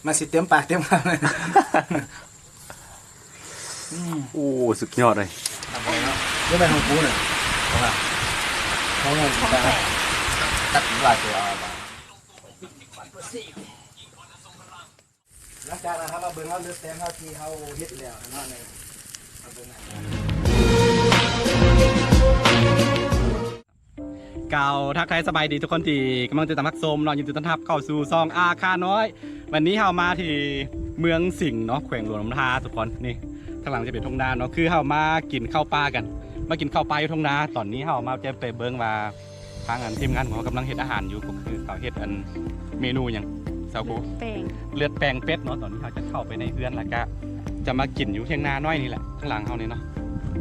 มาสิเต็มปากเต็มคำเลยโอ้สุดยอดเลยนี่เป็นของกูเนี่ยเขาเงินตัดหลายตัวหลังจากนั้นเราเบิ่งเขาเลือกแตงเขาที่เขาเฮ็ดแล้วนั่นเองกล่าวทักทายสบายดีทุกคนที่กำลังจะตามพักชมนอนยินดีต้อนรับเข้าสู่ซองอาคาน้อย วันนี้เรามาที่เมืองสิงห์เนาะแขวงหลวงลำธารทุกคนนี่ข้างหลังจะเป็นทุ่งนาเนาะคือเรามากินข้าวปลากันมากินข้าวปลาอยู่ทุ่งนาตอนนี้เรามาจะไปเบิ่งว่าทางทีมงานของเรากำลังเฮ็ดอาหารอยู่ก็คือเขาเฮ็ดเมนูอย่างเสาคูเลือดแปลงเป็ดเนาะตอนนี้เราจะเข้าไปในเรือนแล้วก็จะมากินอยู่เที่ยงนาน้อยนี่แหละข้างหลังเขาเนี่ยเนาะ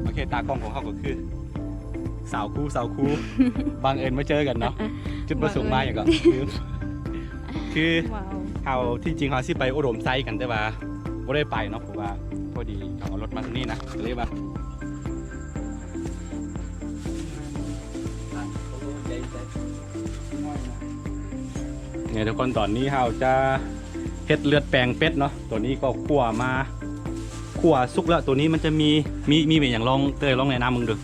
โอเคตากล้องของเขาก็คือสาวคู่ บังเอิญมาเจอกันเนาะจุดประสงค์มาอย่างก็คือเขาที่จริงเขาสิไปอุดมไซกันแต่ว่าไม่ได้ไปเนาะเพราะว่าพอดีเขาเอารถมาที่นี่นะเลยว่าเนี่ยทุกคนตอนนี้เราจะเฮ็ดเลือดแปลงเป็ดเนาะตัวนี้ก็คั่วสุกแล้วตัวนี้มันจะมีเป็นอย่างลองเตยลองแนะนำมึงดู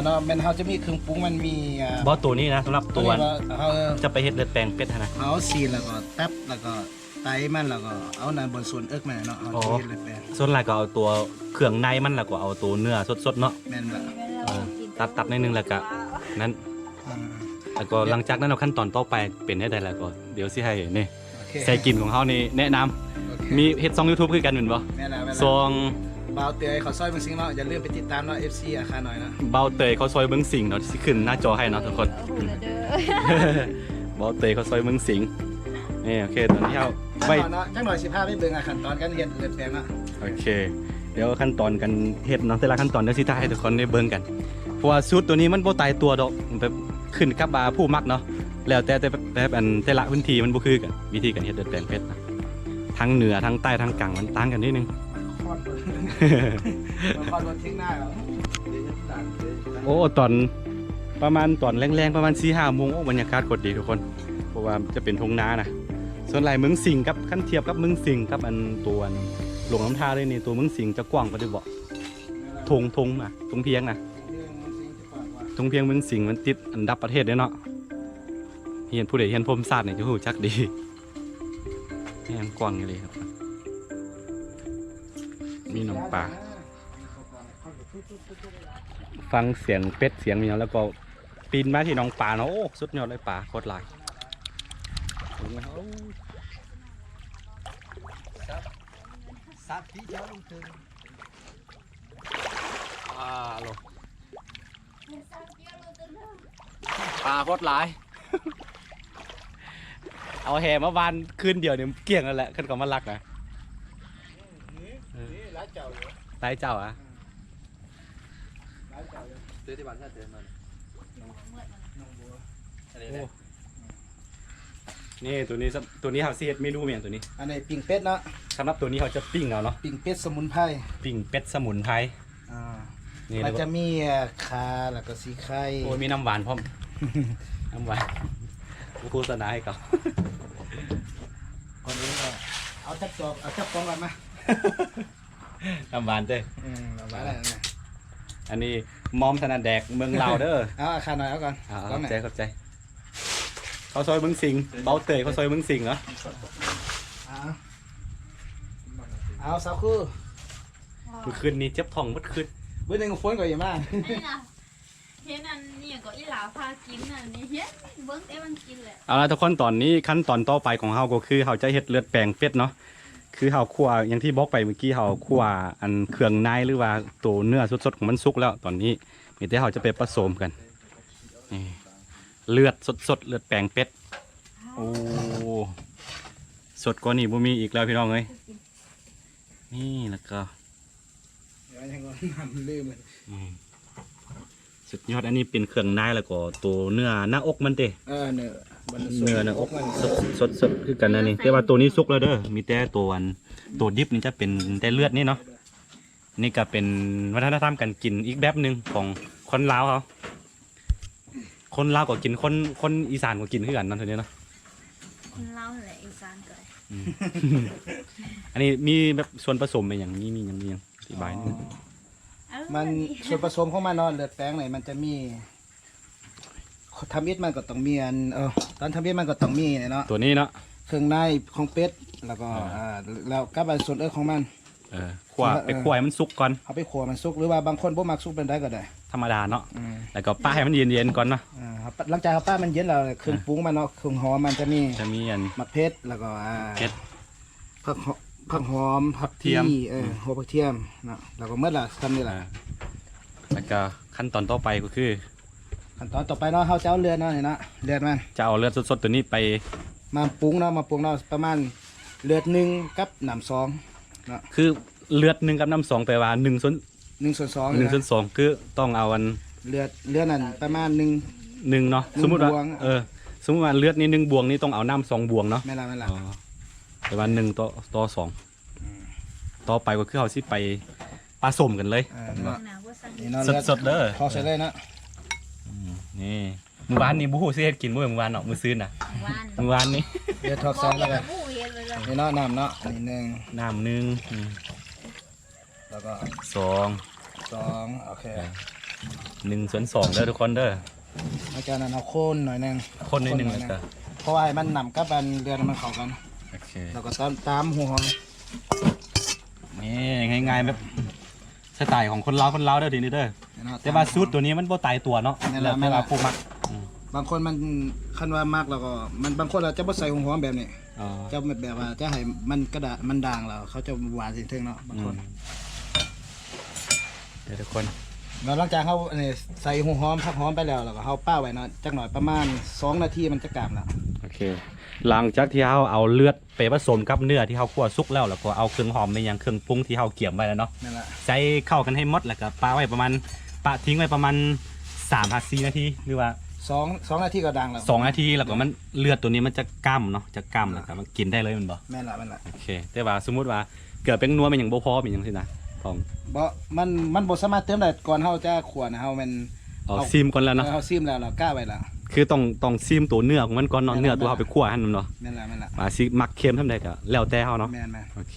เนาะมันเขาจะมีเครื่องปรุงมันมีบอสตัวนี้นะสำหรับตัวจะไปเฮ็ดเลือดแปลงเป็ดนะเอาซีนแล้วก็แป๊บแล้วก็ไตมันแล้วก็เอาในบนส่วนเอิกมันเนาะเอาที่เลือดแปลงส่วนหลักก็เอาตัวเครื่องในมันแล้วก็เอาตัวเนื้อสดๆเนาะแม่นละตัดนิดนึงแล้วก็นั้นแล้วก็หลังจากนั้นเราขั้นตอนต่อไปเป็นให้ได้แล้วก็เดี๋ยวสิให้นี่ใส่กลิ่นของเขานี่แนะนำมีเฮ็ดช่อง YouTube คือกันเหมือนบ่ซองเบาเตยเขาซอยเบิ่งสิงเนาะอย่าลืมไปติดตามเนาะ FC อาคาหน่อยนะเบาเตยเขาซอยเบิ่งสิงเนาะสิขึ้นหน้าจอให้เนาะทุกคนเบาเตยเขาซอยเบิ่งสิงนี่โอเคตอนนี้เราไปเนาะจังหน่อยสิพาไปเบิ่งขั้นตอนการเฮ็ดเลือดแปลงเนาะโอเคเดี๋ยวขั้นตอนการเฮ็ดเนาะแต่ละขั้นตอนเดี๋ยวสิให้ทุกคนได้เบิ่งกันเพราะว่าสูตรตัวนี้มันบ่ตายตัวดอกแบบขึ้นกับผู้มักเนาะแล้วแต่แต่ละพื้นที่มันบ่คือกันวิธีการเฮ็ดเลือดแปลงเป็ดนะทั้งเหนือทั้งใต้ทั้งกลางมันต่างกันนิดนึงโอ้ตอนประมาณตอนแรงๆประมาณ4-5 โมงบรรยากาศกดดีทุกคนเพราะว่าจะเป็นทุ่งนานะส่วนหลายเมืองสิงห์กับขั้นเทียบกับเมืองสิงห์กับตัวหลวงน้ำท่าเลยนี่ตัวเมืองสิงห์จะกว้างกว่าที่บอกทงนะทงเพียงนะทงเพียงเมืองสิงห์มันติดอันดับประเทศเลยเนาะเฮียนผู้ใดเฮียนพรมศาสตร์เนี่ยจะหูจักดีนี่ยังกว้างเลยครับมีน้องป่าฟังเสียงเป็ดเสียงมีแล้วก็ปีนมาที่น้องป่าเนาะโอ้สุดยอดเลยป่าโคตรหลายสัตว์ที่เจ้าลงถึงโลป่าโคตรหลายเอาแห่มาวานคืนเดียวเนี่ยเกี่ยงแล้วแหละขึ้นกับมันรักนะไล่เจ้าอ่ะซื้อที่บ้านถ้าเจอมันนี่ตัวนี้เขาเสียดเมนูเมียตัวนี้อันนี้ปิ้งเป็ดเนาะสำหรับตัวนี้เขาจะปิ้งเอาเนาะปิ้งเป็ดสมุนไพรปิ้งเป็ดสมุนไพรนี่มันจะมีคาแล้วก็สีไข่โอ้มีน้ำหวานพร้อมน้ำหวานโฆษณาให้เขาก่อนอื่นก็เอาจับจอบเอาจับกองกันมาน้ำหวานเจ้น้ำหวานอะไรนะอันนี้มอมถนัดแดกเมืองลาวเด้อเอาอาคารหน่อยเอาก่อนขอบใจเขาซอยเมืองสิงห์เบาเตยเขาซอยเมืองสิงห์เหรอเอาสาวคู่เมื่อคืนนี้เจ็บท้องเมื่อคืนเมื่อนึงก็ฝนก่อนอย่างมากเห็นอันนี้ก็อีหลาพากินอันนี้เฮ็ดเบิ้งได้มันกินแหละเอาละทุกคนตอนนี้ขั้นตอนต่อไปของเราก็คือเราจะเฮ็ดเลือดแปลงเป็ดเนาะคือเราคั่วอย่างที่บอกไปเมื่อกี้เราคั่วอันเครื่องในหรือว่าตัวเนื้อสดๆของมันสุกแล้วตอนนี้มีแต่เราจะไปผสมกันนี่เลือดสดๆเลือดแปลงเป็ดโอ้สดกว่านี้บ่มีอีกแล้วพี่น้องเอ้ยนี่แล้วก็สุดยอดอันนี้เป็นเครื่องในแล้วก็ตัวเนื้อหน้าอกมันเต้เนื้อหน้าอกสดคือกันนะนี่แต่ว่าตัวนี้สุกแล้วเด้อมีแต่ตัวดิบนี่จะเป็นแต่เลือดนี่เนาะนี่ก็เป็นวัฒนธรรมการกินอีกแบบหนึ่งของคนลาวเขาคนลาวก็กินคนอีสานก็กินคือกันนั่นเท่านี้เนาะคนลาวแหละอีสานก็ อันนี้มีแบบส่วนผสมเป็นอย่างนี้มีอย่างอธิบายหนึง มันส่วนผสมของมันเนาะเลือดแป้งไหนมันจะมีทำอิฐมันก็ต้องมีอันตอนทำอิฐมันก็ต้องมีเนาะ ตัวนี้เนาะ เครื่องในของเป็ดแล้วก็แล้วกับส่วนของมัน คั่วไปคั่วให้มันสุกก่อน เอาไปขัวมันสุกหรือว่าบางคนบ่มักสุกเป็นได้ก็ได้ ธรรมดาเนาะแล้วก็ป้าให้มันเย็นๆก่อนเนาะ หลังจากป้ามันเย็นแล้วเครื่องปรุงมันเนาะเครื่องหอมมันจะมี อัน มะเพชรแล้วก็ เผ็ด ผักหอม ผักเทียม หัวผักเทียมเนาะแล้วก็เมื่อละทำนี่แหละ แล้วก็ขั้นตอนต่อไปก็คือ ขั้นตอนต่อไปเนาะเขาจะเอาเลือดเนาะนี่นะเลือดมัน จะเอาเลือดสดๆตัวนี้ไป มาปรุงเนาะประมาณเลือดหนึ่งกับน้ำสองเนาะ คือเลือด1กับน้ำ2แปลว่า1 ส่วน 1/2 คือต้องเอาอัน เลือดนั่นประมาณ1 1เนาะ 1 สมมุติว่า บวง สมมุติว่าเลือดนี่1บวงนี่ต้องเอาน้ำ2บวงเนาะ แม่ละ แปลว่า1 ต่อ 2ต่อไปก็คือเขาสิไปผสมกันเลย หนาวว่าสั่ง นี่เนาะเลือ สดๆเด้อ พอใส่เลยนะ นี่มื้อวานนี่บ่ฮู้สิเฮ็ดกินมื้อวานเนาะมื้อซื้อน่ะ วาน มื้อวานนี่ เลือดทอด บอ ใส่ กอ แล้ว ย่า ก็ บู้เย็นเลย นี่เนาะน้ำเนาะนี่หนึ่ง น้ำหนึ่ง แล้วก็ สอง 2โอเค 1/2เด้อทุกคนเด้อ แล้วจากนั้นเอาโคนหน่อยหนึง คนนิดนึงแล้วก็ เพราะว่าให้มันหนำกับอันเลือดมันเข้ากัน โอเค แล้วก็ตามหัวหอม นี่ง่ายๆแบบสไตล์ของคนเราเด้อทีนี้เด้อ นี่เนาะ แต่ว่าสูตรตัวนี้มันบ่ตายตัวเนาะ นั่นแหละ แต่ว่าผู้มัก บางคนมันคันว่ามากแล้วก็มันบางคนเราจะบ่ใส่หัวหอมแบบนี้ อ๋อ จะแบบว่าจะให้มันกระดาษมันด่างแล้วเขาจะหวานสิถึงเนาะบางคน เดี๋ยวทุกคน แล้วหลังจากเขาใส่หัวหอมผักหอมไปแล้วก็เขาป้าไว้เนาะจักหน่อยประมาณ2 นาทีมันจะกลับแล้ว โอเค หลังจากที่เราเอาเลือดไปผสมกับเนื้อที่เราคั่วสุกแล้วก็เอาเครื่องหอมในอย่างเครื่องปรุงที่เราเกี่ยมไว้แล้วเนาะ นั่นแหละ ใส่เข้ากันให้หมดแล้วก็ปาไว้ประมาณทิ้งไว้ประมาณ3-4 นาทีหรือว่า 2 นาทีก็ดังแล้ว 2 นาทีแล้วก็มันเลือดตัวนี้มันจะก้ำเนาะจะก้ำแล้วก็มันกินได้เลยมันบ่ แม่นละ โอเคแต่ว่าสมมุติว่าเกิดเป็นนัวเป็นอย่างบ่พอเป็นอย่างสินะของ บ่มันบ่สามารถเติมได้ก่อนเฮาจะขวดนะเฮามัน เอาซิมก่อนแล้วเนาะ เฮาซิมแล้วเรากล้าไว้แล้ว คือต้องซิมตัวเนื้อของมันก่อนเนาะเนื้อตัวเขาไปคั่วให้มันเนาะ แม่นละ ว่าสิมักเค็มทำได้ก็แล้วแต่เฮาเนาะ แม่น โอเค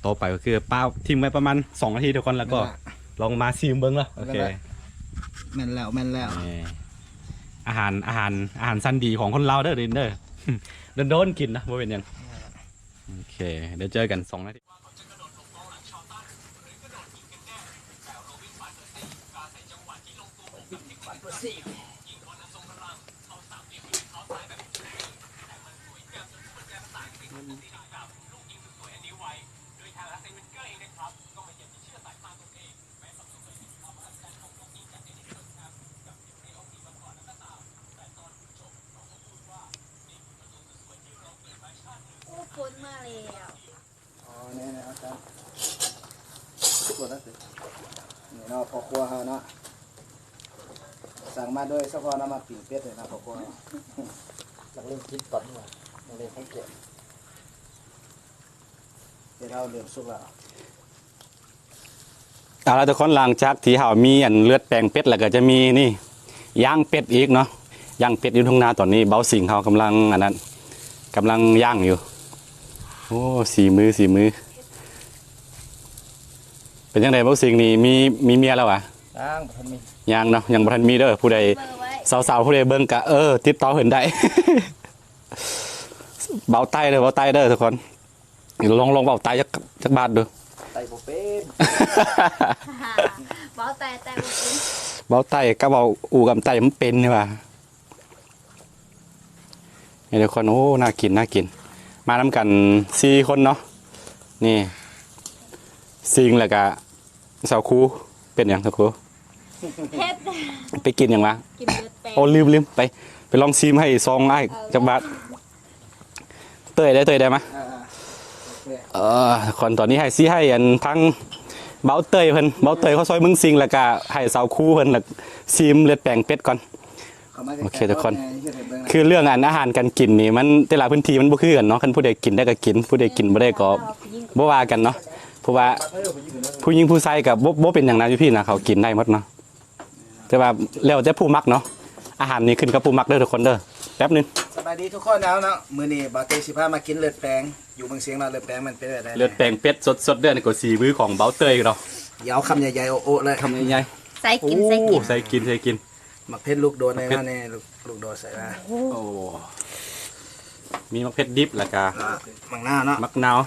ต่อไปก็คือป้าทิ้งไว้ประมาณ2 นาทีทุกคนแล้วก็ลองมาซิมเบิ่งเนาะโอเค แม่นแล้ว นี่อาหารสั้นดีของคนเราวเด้อเด้อ โดนกินนะบ่เป็นหยังโอเคเดี๋ยวเจอกัน2 นาทีโอ้ฝนมาแล้ว อ๋อนี่อาจารย์ขวดละสินี่เนาะพอครัวเฮาเนาะสั่งมาโดยเฉพาะน้ำมาปิ้งเป็ดเลยนะพอครัวเราเล่นคิดก่อนดีกว่าเราเล่นให้เกียรติเดี๋ยวเราเริ่มสุกแล้ว เอาละทุกคนหลังจากที่เฮามีอันเลือดแปลงเป็ดแล้วก็จะมีนี่ย่างเป็ดอีกเนาะย่างเป็ดอยู่ทุ่งนาตอนนี้เบาสิงเขากำลังอันนั้นกำลังย่างอยู่โอ้สีมือเป็นยังไงเบาสิงนี่มีเมียแล้ววะ ทันมี ยังเนาะยังบ่ทันมีเด้อผู้ใด เบอร์ไว้ สาวๆผู้ใดเบิ่งกะติดต่อเพิ่นได้ เบาไตเด้อทุกคนลองเบาไตจักบาทดู ไตบ่เป็น เบาแต่บ่เป็น เบาไตกับเบาอูกับไตมันเป็นนี่ว่านี่ทุกคนโอ้น่ากินมานํกัน4 คนเนาะนี่สิงแล้วก็สาวครูเป็นหยังสาวครู เฮ็ด ไปกินหยังวะ กินเลือดแปลง โอ้ลืมไปลองซิมให้ซองอ้ายจักบาทเตยได้มั้ย คนตอนนี้ให้อันทั้งเบาเตยเขาซอยมึงซิงแล้วก็ให้สาวคู่เพิ่นแล้วซีมเลือดแปลงเป็ดก่อนโอเคทุกคนคือเรื่องอาหารการกินนี่มันแต่ละพื้นที่มันบ่คือกันเนาะคันผู้ใดกินได้ก็กินผู้ใดกินบ่ได้ก็บ่ว่ากันเนาะเพราะว่าผู้หญิงผู้ชายก็บ่เป็นอย่างนั้นอยู่พี่นะเขากินได้หมดเนาะแต่ว่าแล้วแต่ผู้มักเนาะอาหารนี่ขึ้นกับผู้มักเด้อทุกคนเด้อแป๊บนึง ส บายดีทุกคนแล้วเนาะมื้อนี้บ่าวเตสิพามากินเลือดแปลงอยู่เมืองเสียงเนาะเลือดแปลงมันเป็นแบบใด เลือดแปลงเป็ดสดๆเด้อนี่ก็สีมือของเบาเตยเนาะ เดี๋ยวเอาคำใหญ่ๆโอะๆเลย ทำใหญ่ ใส่ ๆโอ้ กินใส่กิน ใส่กิน หมักเพชรลูกโดนในนั่นนี่ลูกโดนใส่มา โอ้มีมะเขือดิบแล้วก็ หมักหน้าวเนาะ มะนาว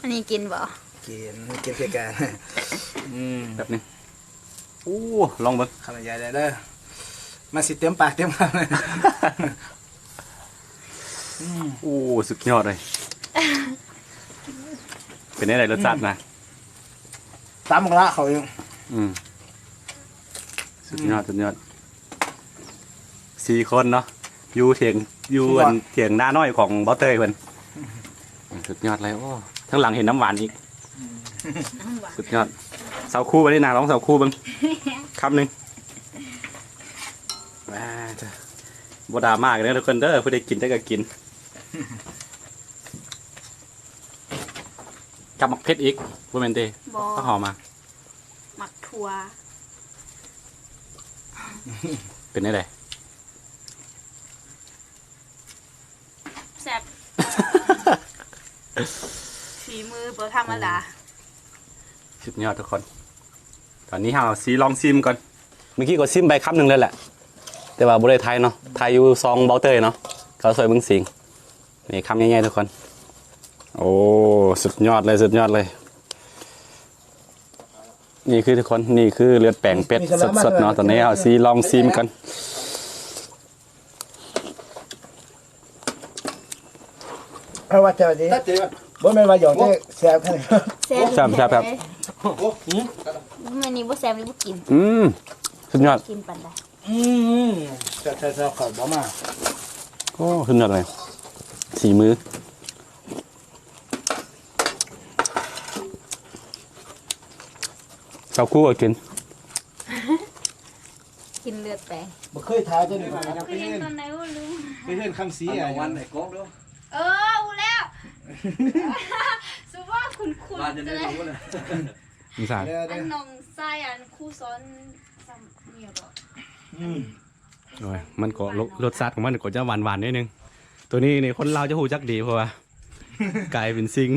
อันนี้กินบ่ กินเพื่อกันแบบนี้โอ้ลองเบิ่ง คำใหญ่ๆเลยเด้อมาสิเต็มปากเต็มคำเลย โอ้สุดยอดเลยเป็นอะไรรสชาตินะ ตามหมกละเขาเอง สุดยอด4 คนเนาะอยู่เถียงหน้าน้อยของเบาเตยเพิ่นสุดยอดเลยโอ้ทั้งหลังเห็นน้ำหวานอีกสุดยอดเสาคู่ไปนี่นาร้องเสาคู่เบิ่งคำหนึ่งว้าจ้ะบดามากเลยทุกคนเด้อผู้ใดกินได้ก็กินกับหมักเพชรอีกบ่แม่นเด้ บ่ ก็หอมมา หมักถั่ว เป็นได้ได แซ่บฝีมือบ่ธรรมดา สุดยอดทุกคนตอนนี้เฮาสิลองซิมก่อนเมื่อกี้ก็ซิมไปคำหนึงเลยแหละแต่ว่าบ่ได้ไทยเนาะไทยอยู่ซองเบาเตยเนาะเขาสวยเบิ่งสิงนี่คำใหญ่ๆทุกคนโอ้สุดยอดเลยนี่คือทุกคนนี่คือเลือดแปลงเป็ดสดๆเนาะตอนนี้เอาซีลองซิมกัน เอาว่าเจ้าดีบ่แม่นว่าหยอกแซ่บแค่ไหน แซ่บ ครับ มื้อนี้บ่แซ่บเลยบ่กิน สุดยอด กินปานใด แซ่บๆขอบ่มา โอ้สุดยอดเลยสีมือเจ้าคู่ก็กิน กินเลือดแปลง บ่เคยทายตัวนี้ เคยเห็นตอนไหนบ่ลืม ไปเห็นคำสีอ่ะวันไหนก๊อกด้วย อูแล้วสุว่าคุณเลย มีสาร อันน้องไส้อันครูสอนซ้ำเนี่ยบ่ โอ้ยมันก็รสชาติของมันก็จะหวานๆนิดนึงตัวนี้นี่คนเราจะหูจักดีเพราะว่ากลายเป็นสิ่ง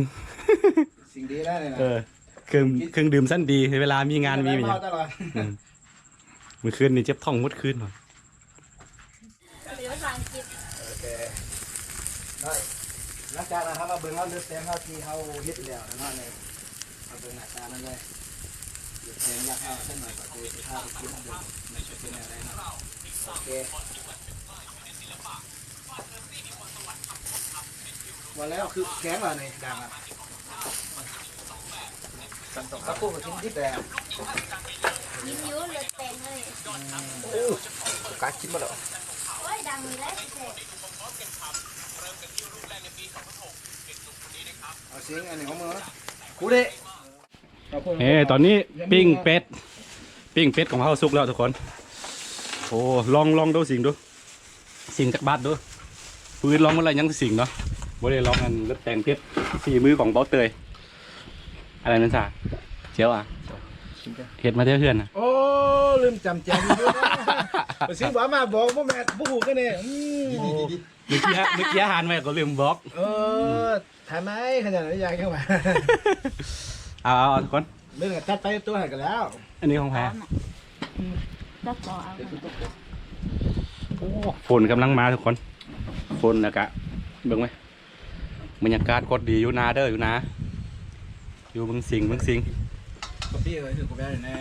สิ่งดีแล้วเนี่ยนะ เครื่องดื่มสั้นดีเวลามีงานมีอย่าง ตลอด เมื่อคืนนี่เจ็บท้องมดคืนหน่อย หรือภาษาอังกฤษ โอเคได้หลังจากนั้นครับมาเบิ่งเอาเลือดแตงเฮาที่เฮาเฮ็ดแล้วนะเนี่ยมาเบิ่งหน้าตามันเลยเลือดแตงอยากเอาสักหน่อยก็สิพาไปกินเบิ่งมันจะเป็นอะไรเนาะโอเควันแล้วคือแข็งแล้วนี่ดังอ่ะสันตกตะปูก็กินดิบแล้ว ยิ้มยุ่เลือดแปลงเลย กัดกินบ่ดอก โอ้ยดังมีแล้วเสร็จ เอาเสียงอันนี้ของมือกูเด้ ตอนนี้ปิ้งเป็ดของเขาสุกแล้วทุกคนโอ้ลองดูสิ่งจากบาทดูปืนลองอะไรยังสิ่งเนาะบ่ได้ลองอันรถแต่งเพชรฝีมือของเบาเตยอะไรนั่นจ้ะเจียวอ่ะเห็ดมาเที่ยวเพื่อนนะ โอ้ลืมจำแจงอยู่นะสิบ่มาบอกบ่แม่บ่ฮู้กันนี่ เมื่อกี้อาหารไว้ก็ลืมบล็อก ทำไมขนาดนั้นยังเข้ามา เอาทุกคน เรื่องตัดไปตัวหันกันแล้ว อันนี้ของแพ้ ตัดต่อเอา โอ้ฝนกำลังมาทุกคนฝนนะกะเบิ่งไหมบรรยากาศกดดีอยู่นาเด้ออยู่นะอยู่เบิ่งสิง ก็พี่เอ้ยคือกูแม่แน่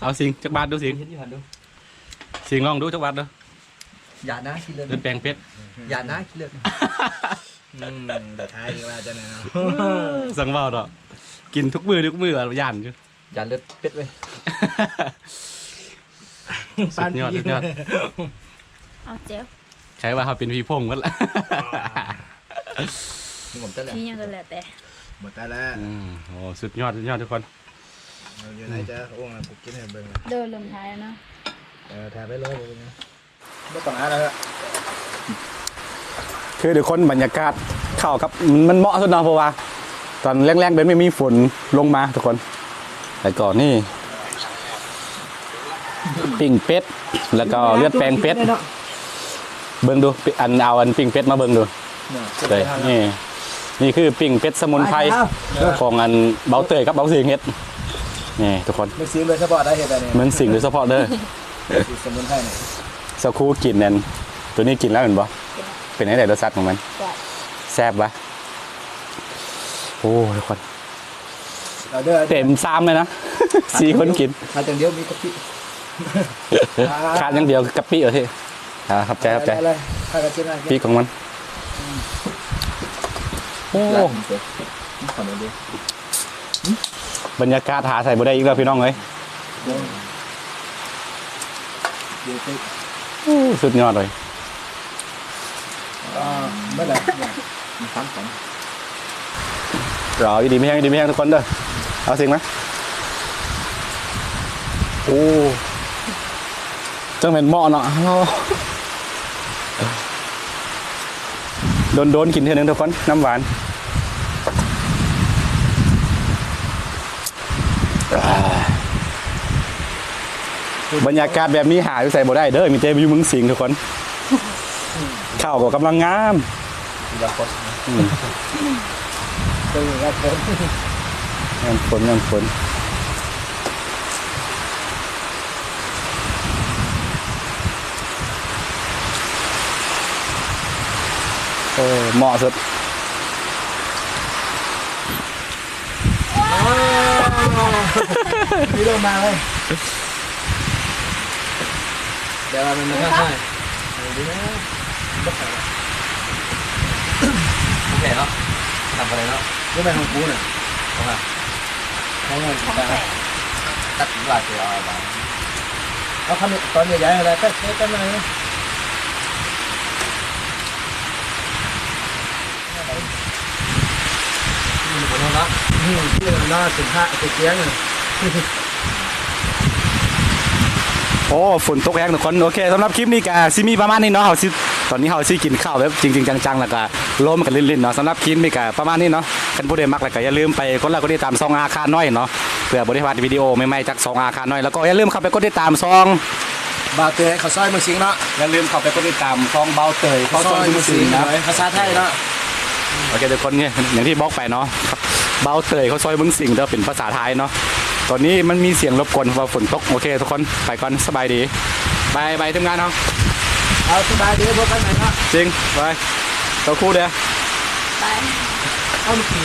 เอาสิงจักบาทดูสิง เฮ็ดอยู่หันดู สิงลองดูจักบาทเด้อ อย่านะคิดเลิก เดินแปลงเพชร อย่านะคิดเลิกแต่ท้ายว่าจะแน่เนาะ สังเบาดอกกินทุกมือย่านอยู่ อย่าเลิกเป็ดเว้ย สุดยอด เอาเจ้า ใช้ว่าเขาเป็นพี่พงษ์กันละ ผมจะแหละ พี่ยังก็แล้วแต่ หมดแต่แล้ว โอ้สุดยอดทุกคน อยู่ไหนจะโอ้งกูกินให้เบิ่ง เดินลงท้ายเนาะ ถ่ายไปเลยไม่ต้องหาแล้ว คือเดี๋ยวคนบรรยากาศเข้าครับมันเหมาะสุดเนาะเพราะว่าตอนแรกๆเดินไม่มีฝนลงมาทุกคนแต่ก่อนนี่ปิ้งเป็ดแล้วก็เลือดแปลงเป็ด เบิ่งดูอันเอาอันปิ้งเป็ดมาเบิ่งดูเลยนี่คือปิ้งเป็ดสมุนไพรของอันเบาเตยกับเบาสิงเฮ็ดนี่ทุกคน มึงสิงโดยเฉพาะได้เฮ็ดอะไรเนี่ย เมืองสิงห์โดยเฉพาะเด้อ สมุนไพรเนี่ย สักครู่กินนั่นตัวนี้กินแล้วเห็นบ่เป็นไงได้รสชาติของมันแซ่บปะโอ้ทุกคน เอาเด้อ เต็มซ้ำเลยนะ 4 คนกิน มาจังเดียวมีกะปิ ขาดอย่างเดียวกะปิเหรอที่ครับใจอะไรข้าวกระเทียมอะไร ปีของมันโอ้บรรยากาศหาใส่บ่ได้อีกแล้วพี่น้องเอ้ยสุดยอดเลย เมื่อไหร่มีความฝัน รอดีไม่แห้งทุกคนเด้อเอาสิ่งไหมโอ้จังเป็นหม้อเนาะโดนกินเท่านึงทุกคนน้ำหวานบรรยากาศแบบนี้หาอยู่ใส่บ่ได้เด้อมีแต่อยู่เมืองสิงห์ทุกคนข้าวก็กำลังงาม ตื่นแล้วผม งามฝนเหมาะสุด มีเรื่องมาเลยเดี๋ยวมันมาง่ายดีนะโอเคเนาะทำอะไรเนาะรู้ไหมของกูเนี่ยของเงินตัดหลายตัวอะไรบ้างเอาคำตอนใหญ่ๆอะไรก็ใช้กันมาเลยนี่คนนั้นนะที่มันน่าสิบห้าสิบเสียง โอ้ฝนตกแรงทุกคนโอเคสำหรับคลิปนี้ก็ซิมีประมาณนี้เนาะเราซิตอนนี้เราซิกินข้าวแบบจริงๆจังๆแล้วก็ล้มกันเล่นๆเนาะสำหรับคลิปนี้ก็ประมาณนี้เนาะกันผู้ใดมักแล้วก็อย่าลืมไปกดไลค์กดติดตามซองอาคารน้อยเนาะเพื่อบริพาร์วิดีโอใหม่ๆจากซองอาคารน้อยแล้วก็อย่าลืมเข้าไปกดติดตามซอง บาเตยเขาซอยมือสิงเนาะ อย่าลืมเข้าไปกดติดตามซองเบาเตยเขาซอยมือสิงนะ ภาษาไทยเนาะ โอเคทุกคนเนี่ยอย่างที่บอกไปเนาะเบาเตยเขาซอยมึงสิงเด้อเป็นภาษาไทยเนาะตอนนี้มันมีเสียงรบกวนเพราะฝนตกโอเคทุกคนไปก่อนสบายดีไปทำงานเนาะ เอาสบายดีพวกกันไหนเนาะ จริงไปตัวคู่เดียว ไป เอาไม่กี่